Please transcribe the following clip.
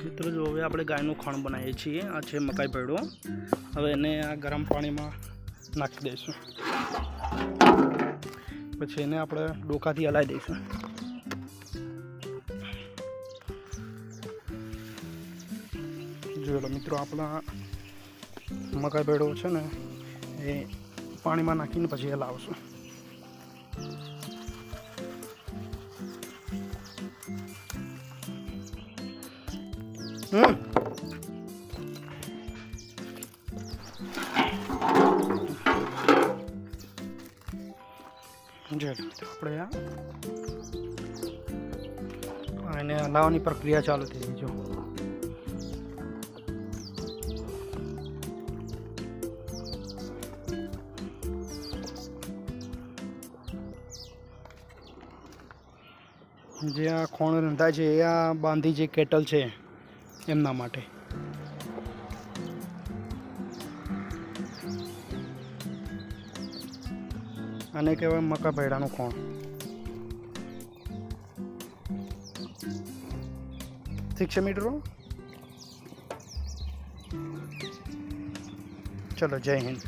મિત્રો જો હવે આપણે ગાયનું ખાણ બનાવીએ છીએ। આ છે મકાઈ ભેડો। હવે એને આ ગરમ પાણીમાં નાખી દઈશું, પછી એને આપણે ડોકાથી હલાવી દઈશું। જોઈ લો મિત્રો, આપણા મકાઈ ભેડો છે ને એ પાણીમાં નાખીને પછી હલાવશું। આપણે એને હલાવવાની પ્રક્રિયા ચાલુ થઈ ગઈ। જો જે આ ખોણ રંધાય છે એ આ બાંધી જે કેટલ છે એમના માટે। આને કહેવાય મકા ભેડાનું ખોણ। ઠીક છે મિત્રો, ચલો જય હિન્દ।